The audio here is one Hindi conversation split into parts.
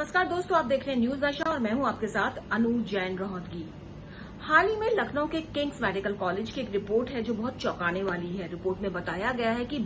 नमस्कार दोस्तों, आप देख रहे हैं न्यूज नशा और मैं हूं आपके साथ अनु जैन रोहतगी। हाल ही में लखनऊ के किंग्स मेडिकल कॉलेज की एक रिपोर्ट है जो बहुत चौंकाने वाली है। रिपोर्ट में बताया गया है कि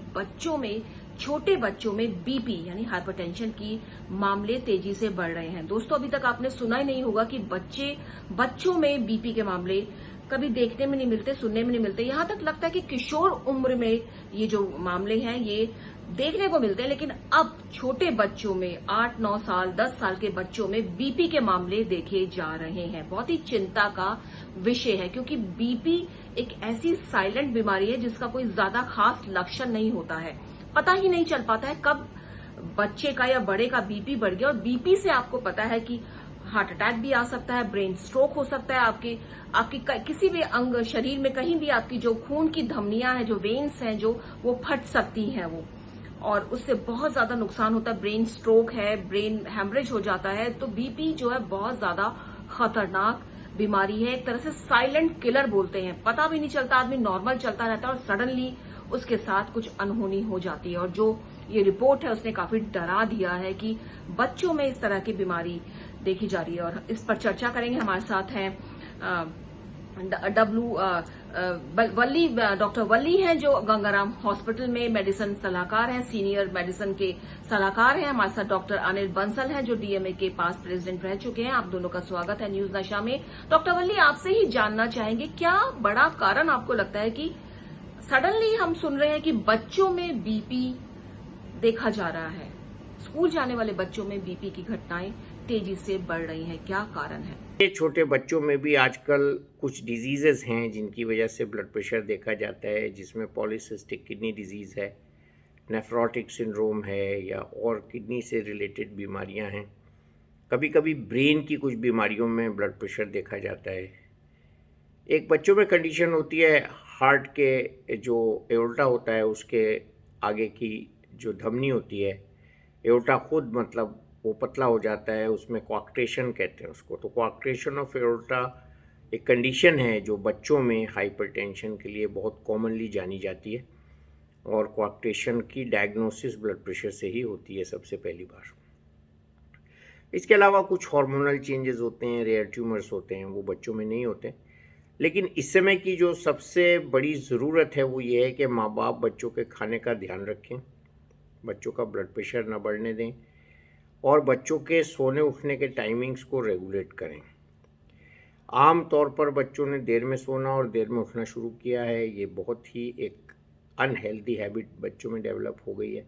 छोटे बच्चों में बीपी यानी हाइपरटेंशन की मामले तेजी से बढ़ रहे हैं। दोस्तों, अभी तक आपने सुना ही नहीं होगा कि बच्चों में बीपी के मामले कभी देखने में नहीं मिलते, सुनने में नहीं मिलते। यहां तक लगता है कि किशोर उम्र में ये जो मामले हैं ये देखने को मिलते हैं, लेकिन अब छोटे बच्चों में 8, 9 साल, 10 साल के बच्चों में बीपी के मामले देखे जा रहे हैं। बहुत ही चिंता का विषय है क्योंकि बीपी एक ऐसी साइलेंट बीमारी है जिसका कोई ज्यादा खास लक्षण नहीं होता है। पता ही नहीं चल पाता है कब बच्चे का या बड़े का बीपी बढ़ गया। और बीपी से आपको पता है कि हार्ट अटैक भी आ सकता है, ब्रेन स्ट्रोक हो सकता है, आपकी किसी भी अंग शरीर में कहीं भी आपकी जो खून की धमनियां हैं, जो वेन्स हैं, जो वो फट सकती हैं वो, और उससे बहुत ज्यादा नुकसान होता है। ब्रेन स्ट्रोक है, ब्रेन हैमरेज हो जाता है। तो बीपी जो है बहुत ज्यादा खतरनाक बीमारी है, एक तरह से साइलेंट किलर बोलते हैं। पता भी नहीं चलता, आदमी नॉर्मल चलता रहता है और सडनली उसके साथ कुछ अनहोनी हो जाती है। और जो ये रिपोर्ट है उसने काफी डरा दिया है कि बच्चों में इस तरह की बीमारी देखी जा रही है। और इस पर चर्चा करेंगे, हमारे साथ हैं डॉक्टर वल्ली हैं जो गंगाराम हॉस्पिटल में मेडिसिन सलाहकार हैं, सीनियर मेडिसिन के सलाहकार हैं। हमारे साथ डॉक्टर अनिल बंसल हैं जो डीएमए के पास प्रेसिडेंट रह चुके हैं। आप दोनों का स्वागत है न्यूज नशा में। डॉक्टर वल्ली, आपसे ही जानना चाहेंगे, क्या बड़ा कारण आपको लगता है कि सडनली हम सुन रहे हैं कि बच्चों में बीपी देखा जा रहा है, स्कूल जाने वाले बच्चों में बीपी की घटनाएं तेजी से बढ़ रही हैं, क्या कारण है? ये छोटे बच्चों में भी आजकल कुछ डिजीजेस हैं जिनकी वजह से ब्लड प्रेशर देखा जाता है, जिसमें पॉलीसिस्टिक किडनी डिजीज़ है, नेफ्रोटिक सिंड्रोम है, या और किडनी से रिलेटेड बीमारियां हैं। कभी कभी ब्रेन की कुछ बीमारियों में ब्लड प्रेशर देखा जाता है। एक बच्चों में कंडीशन होती है, हार्ट के जो एओर्टा होता है उसके आगे की जो धमनी होती है, एओर्टा खुद मतलब वो पतला हो जाता है, उसमें क्वाक्टेशन कहते हैं उसको। तो क्वाक्टेशन ऑफ एओर्टा एक कंडीशन है जो बच्चों में हाइपरटेंशन के लिए बहुत कॉमनली जानी जाती है, और क्वाक्टेशन की डायग्नोसिस ब्लड प्रेशर से ही होती है सबसे पहली बार। इसके अलावा कुछ हार्मोनल चेंजेस होते हैं, रेयर ट्यूमर्स होते हैं, वो बच्चों में नहीं होते। लेकिन इस समय की जो सबसे बड़ी ज़रूरत है वो ये है कि माँ बाप बच्चों के खाने का ध्यान रखें, बच्चों का ब्लड प्रेशर न बढ़ने दें, और बच्चों के सोने उठने के टाइमिंग्स को रेगुलेट करें। आम तौर पर बच्चों ने देर में सोना और देर में उठना शुरू किया है। ये बहुत ही एक अनहेल्दी हैबिट बच्चों में डेवलप हो गई है।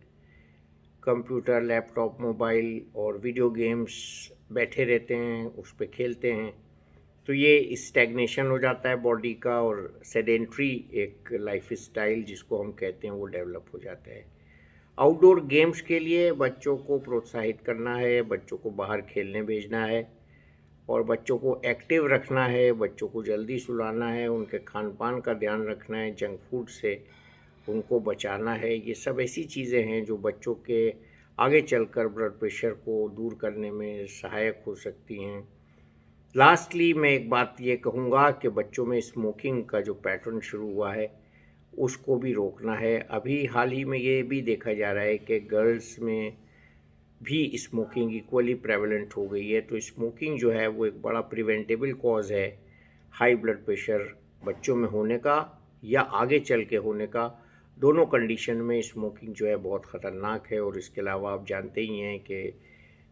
कंप्यूटर, लैपटॉप, मोबाइल और वीडियो गेम्स बैठे रहते हैं, उस पर खेलते हैं, तो ये स्टैग्नेशन हो जाता है बॉडी का, और सेडेंट्री एक लाइफ स्टाइल जिसको हम कहते हैं वो डेवलप हो जाता है। आउटडोर गेम्स के लिए बच्चों को प्रोत्साहित करना है, बच्चों को बाहर खेलने भेजना है, और बच्चों को एक्टिव रखना है, बच्चों को जल्दी सुलाना है, उनके खान पान का ध्यान रखना है, जंक फूड से उनको बचाना है। ये सब ऐसी चीज़ें हैं जो बच्चों के आगे चलकर ब्लड प्रेशर को दूर करने में सहायक हो सकती हैं। लास्टली मैं एक बात ये कहूँगा कि बच्चों में स्मोकिंग का जो पैटर्न शुरू हुआ है उसको भी रोकना है। अभी हाल ही में ये भी देखा जा रहा है कि गर्ल्स में भी स्मोकिंग इक्वली प्रेवलेंट हो गई है। तो स्मोकिंग जो है वो एक बड़ा प्रिवेंटेबल कॉज है हाई ब्लड प्रेशर बच्चों में होने का या आगे चल के होने का। दोनों कंडीशन में स्मोकिंग जो है बहुत ख़तरनाक है। और इसके अलावा आप जानते ही हैं कि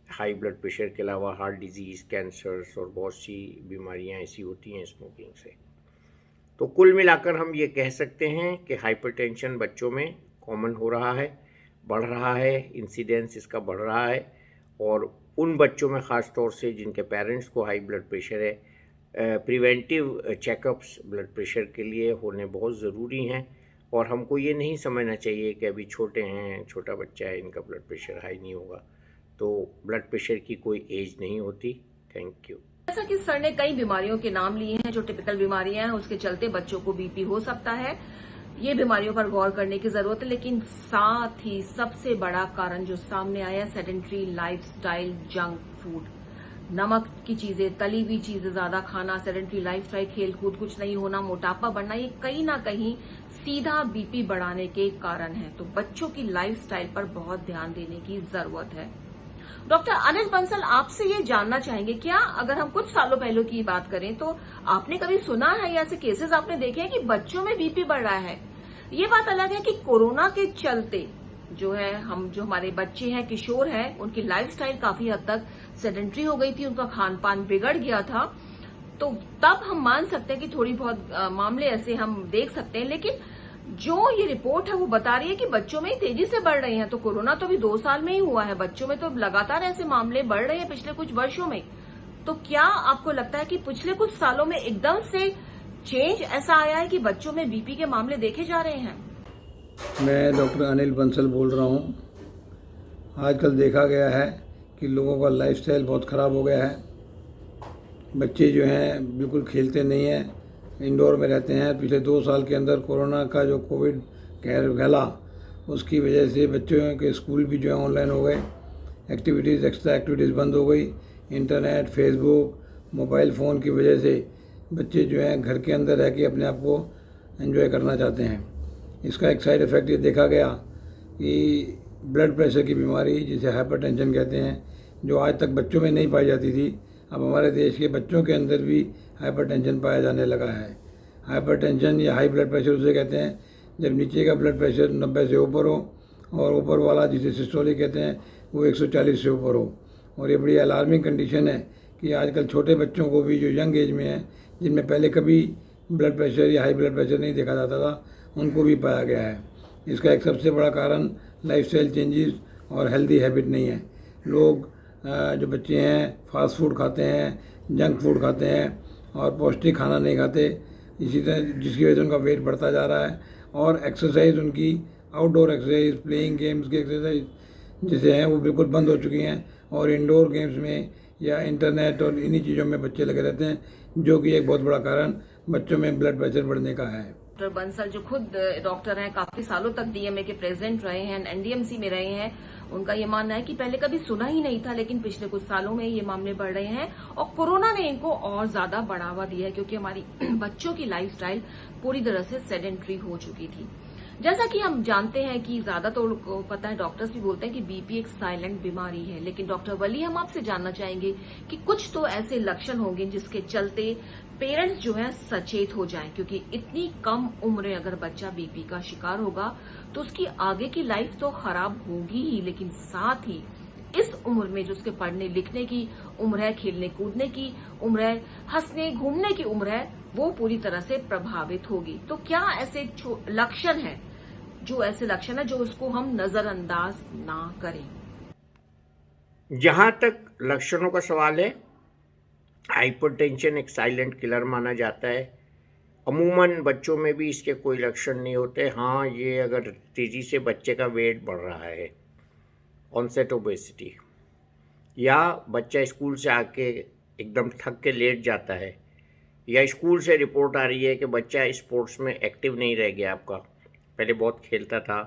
हाई ब्लड प्रेशर के अलावा हार्ट डिजीज़, कैंसर्स और बहुत सी बीमारियां ऐसी होती हैं स्मोकिंग से। तो कुल मिलाकर हम ये कह सकते हैं कि हाइपरटेंशन बच्चों में कॉमन हो रहा है, बढ़ रहा है, इंसिडेंस इसका बढ़ रहा है। और उन बच्चों में ख़ास तौर से जिनके पेरेंट्स को हाई ब्लड प्रेशर है, प्रिवेंटिव चेकअप्स ब्लड प्रेशर के लिए होने बहुत ज़रूरी हैं। और हमको ये नहीं समझना चाहिए कि अभी छोटे हैं, छोटा बच्चा है, इनका ब्लड प्रेशर हाई नहीं होगा। तो ब्लड प्रेशर की कोई एज नहीं होती। Thank you. जैसा कि सर ने कई बीमारियों के नाम लिए हैं जो टिपिकल बीमारियां हैं, उसके चलते बच्चों को बीपी हो सकता है। ये बीमारियों पर गौर करने की जरूरत है। लेकिन साथ ही सबसे बड़ा कारण जो सामने आया, सेडेंट्री लाइफस्टाइल, जंक फूड, नमक की चीजें, तली हुई चीजें ज्यादा खाना, सेडेंट्री लाइफस्टाइल, खेलकूद कुछ नहीं होना, मोटापा बढ़ना, ये कहीं ना कहीं सीधा बीपी बढ़ाने के कारण है। तो बच्चों की लाइफस्टाइल पर बहुत ध्यान देने की जरूरत है। डॉक्टर अनिल बंसल, आपसे ये जानना चाहेंगे, क्या अगर हम कुछ सालों पहले की बात करें तो आपने कभी सुना है या ऐसे केसेस आपने देखे हैं कि बच्चों में बीपी बढ़ रहा है? ये बात अलग है कि कोरोना के चलते जो हमारे बच्चे हैं, किशोर हैं, उनकी लाइफस्टाइल काफी हद तक सेडेंट्री हो गई थी, उनका खान पान बिगड़ गया था, तो तब हम मान सकते हैं कि थोड़ी बहुत मामले ऐसे हम देख सकते हैं। लेकिन जो ये रिपोर्ट है वो बता रही है कि बच्चों में ही तेजी से बढ़ रही हैं। तो कोरोना तो अभी 2 साल में ही हुआ है, बच्चों में तो लगातार ऐसे मामले बढ़ रहे हैं पिछले कुछ वर्षों में। तो क्या आपको लगता है कि पिछले कुछ सालों में एकदम से चेंज ऐसा आया है कि बच्चों में बीपी के मामले देखे जा रहे हैं? मैं डॉक्टर अनिल बंसल बोल रहा हूँ। आजकल देखा गया है कि लोगों का लाइफस्टाइल बहुत ख़राब हो गया है। बच्चे जो हैं बिल्कुल खेलते नहीं हैं, इंडोर में रहते हैं। पिछले 2 साल के अंदर कोरोना का जो कोविड फैला, उसकी वजह से बच्चों के स्कूल भी जो है ऑनलाइन हो गए, एक्टिविटीज़, एक्स्ट्रा एक्टिविटीज़ बंद हो गई। इंटरनेट, फेसबुक, मोबाइल फ़ोन की वजह से बच्चे जो हैं घर के अंदर रह के अपने आप को एंजॉय करना चाहते हैं। इसका एक साइड इफ़ेक्ट ये देखा गया कि ब्लड प्रेशर की बीमारी, जिसे हाइपरटेंशन कहते हैं, जो आज तक बच्चों में नहीं पाई जाती थी, अब हमारे देश के बच्चों के अंदर भी हाइपरटेंशन पाया जाने लगा है। हाइपरटेंशन या हाई ब्लड प्रेशर उसे कहते हैं जब नीचे का ब्लड प्रेशर 90 से ऊपर हो और ऊपर वाला, जिसे सिस्टोलिक कहते हैं, वो 140 से ऊपर हो। और ये बड़ी अलार्मिंग कंडीशन है कि आजकल छोटे बच्चों को भी, जो यंग एज में हैं, जिनमें पहले कभी ब्लड प्रेशर या हाई ब्लड प्रेशर नहीं देखा जाता था, उनको भी पाया गया है। इसका एक सबसे बड़ा कारण लाइफस्टाइल चेंजेस और हेल्दी हैबिट नहीं है। लोग जो बच्चे हैं फास्ट फूड खाते हैं, जंक फूड खाते हैं और पौष्टिक खाना नहीं खाते, इसी तरह जिसकी वजह से उनका वेट बढ़ता जा रहा है। और एक्सरसाइज, उनकी आउटडोर एक्सरसाइज, प्लेइंग गेम्स की एक्सरसाइज जिसे हैं वो बिल्कुल बंद हो चुकी हैं और इंडोर गेम्स में या इंटरनेट और इन्हीं चीज़ों में बच्चे लगे रहते हैं, जो कि एक बहुत बड़ा कारण बच्चों में ब्लड प्रेशर बढ़ने का है। डॉक्टर बंसल जो खुद डॉक्टर हैं, काफी सालों तक डीएमए के प्रेसिडेंट रहे हैं, एनडीएमसी में रहे हैं, उनका ये मानना है कि पहले कभी सुना ही नहीं था, लेकिन पिछले कुछ सालों में ये मामले बढ़ रहे हैं और कोरोना ने इनको और ज्यादा बढ़ावा दिया है, क्योंकि हमारी बच्चों की लाइफस्टाइल पूरी तरह से सेडेंट्री हो चुकी थी। जैसा कि हम जानते हैं कि ज्यादा तो पता है, डॉक्टर्स भी बोलते हैं कि बीपी एक साइलेंट बीमारी है। लेकिन डॉक्टर वली, हम आपसे जानना चाहेंगे कि कुछ तो ऐसे लक्षण होंगे जिसके चलते पेरेंट्स जो है सचेत हो जाएं, क्योंकि इतनी कम उम्र में अगर बच्चा बीपी का शिकार होगा तो उसकी आगे की लाइफ तो खराब होगी ही, लेकिन साथ ही इस उम्र में जो उसके पढ़ने लिखने की उम्र है, खेलने कूदने की उम्र है, हंसने घूमने की उम्र है, वो पूरी तरह से प्रभावित होगी। तो क्या ऐसे लक्षण है जो उसको हम नजरअंदाज ना करें? जहां तक लक्षणों का सवाल है, हाइपरटेंशन एक साइलेंट किलर माना जाता है। अमूमन बच्चों में भी इसके कोई लक्षण नहीं होते। हाँ, ये अगर तेज़ी से बच्चे का वेट बढ़ रहा है, ऑनसेट ओबेसिटी, या बच्चा स्कूल से आके एकदम थक के लेट जाता है, या स्कूल से रिपोर्ट आ रही है कि बच्चा स्पोर्ट्स में एक्टिव नहीं रह गया आपका, पहले बहुत खेलता था,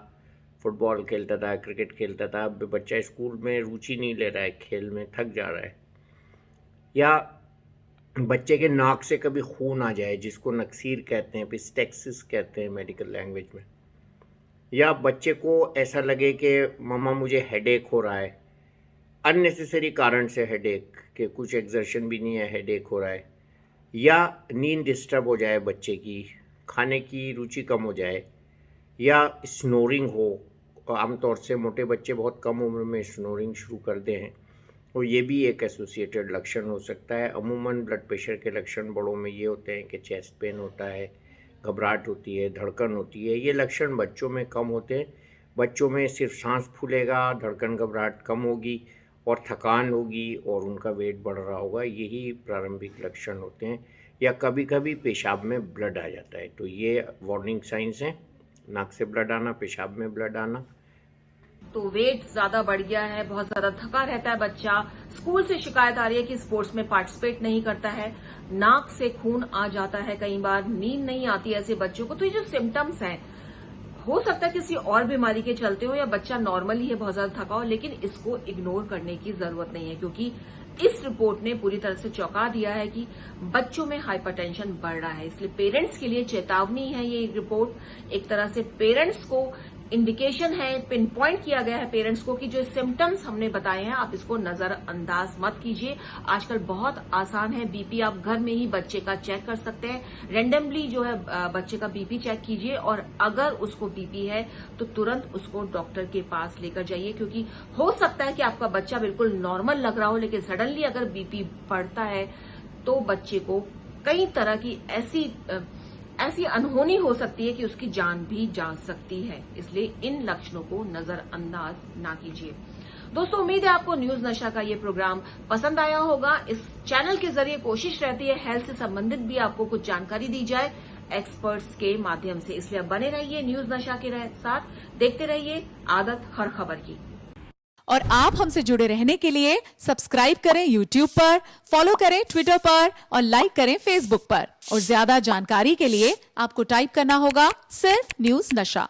फुटबॉल खेलता था, क्रिकेट खेलता था, अब बच्चा स्कूल में रुचि नहीं ले रहा है, खेल में थक जा रहा है, या बच्चे के नाक से कभी खून आ जाए, जिसको नक्सीर कहते हैं, पिस्टेक्सिस कहते हैं मेडिकल लैंग्वेज में, या बच्चे को ऐसा लगे कि मम्मा मुझे हेडेक हो रहा है, अननेसेसरी कारण से हेडेक, के कुछ एक्सर्शन भी नहीं है, हेडेक हो रहा है, या नींद डिस्टर्ब हो जाए बच्चे की, खाने की रुचि कम हो जाए, या स्नोरिंग हो। आमतौर से मोटे बच्चे बहुत कम उम्र में स्नोरिंग शुरू कर दे हैं, और ये भी एक एसोसिएटेड लक्षण हो सकता है। अमूमन ब्लड प्रेशर के लक्षण बड़ों में ये होते हैं कि चेस्ट पेन होता है, घबराहट होती है, धड़कन होती है। ये लक्षण बच्चों में कम होते हैं। बच्चों में सिर्फ सांस फूलेगा, धड़कन घबराहट कम होगी और थकान होगी और उनका वेट बढ़ रहा होगा, यही प्रारंभिक लक्षण होते हैं। या कभी कभी पेशाब में ब्लड आ जाता है, तो ये वार्निंग साइंस हैं, नाक से ब्लड आना, पेशाब में ब्लड आना। तो वेट ज्यादा बढ़ गया है, बहुत ज्यादा थका रहता है बच्चा, स्कूल से शिकायत आ रही है कि स्पोर्ट्स में पार्टिसिपेट नहीं करता है, नाक से खून आ जाता है, कई बार नींद नहीं आती ऐसे बच्चों को। तो ये जो सिम्टम्स हैं, हो सकता है किसी और बीमारी के चलते हो या बच्चा नॉर्मली है, बहुत ज्यादा थका हो, लेकिन इसको इग्नोर करने की जरूरत नहीं है, क्योंकि इस रिपोर्ट ने पूरी तरह से चौंका दिया है कि बच्चों में हाइपरटेंशन बढ़ रहा है। इसलिए पेरेंट्स के लिए चेतावनी है ये रिपोर्ट, एक तरह से पेरेंट्स को इंडिकेशन है, पिन पॉइंट किया गया है पेरेंट्स को कि जो सिम्टम्स हमने बताए हैं आप इसको नजरअंदाज मत कीजिए। आजकल बहुत आसान है, बीपी आप घर में ही बच्चे का चेक कर सकते हैं। रेंडमली जो है बच्चे का बीपी चेक कीजिए और अगर उसको बीपी है तो तुरंत उसको डॉक्टर के पास लेकर जाइए, क्योंकि हो सकता है कि आपका बच्चा बिल्कुल नॉर्मल लग रहा हो लेकिन सडनली अगर बीपी बढ़ता है तो बच्चे को कई तरह की ऐसी अनहोनी हो सकती है कि उसकी जान भी जा सकती है। इसलिए इन लक्षणों को नजरअंदाज ना कीजिए। दोस्तों, उम्मीद है आपको न्यूज नशा का ये प्रोग्राम पसंद आया होगा। इस चैनल के जरिए कोशिश रहती है हेल्थ से संबंधित भी आपको कुछ जानकारी दी जाए एक्सपर्ट्स के माध्यम से। इसलिए अब बने रहिए न्यूज नशा के साथ, देखते रहिए आदत हर खबर की। और आप हमसे जुड़े रहने के लिए सब्सक्राइब करें YouTube पर, फॉलो करें Twitter पर और लाइक करें Facebook पर। और ज्यादा जानकारी के लिए आपको टाइप करना होगा सिर्फ न्यूज नशा।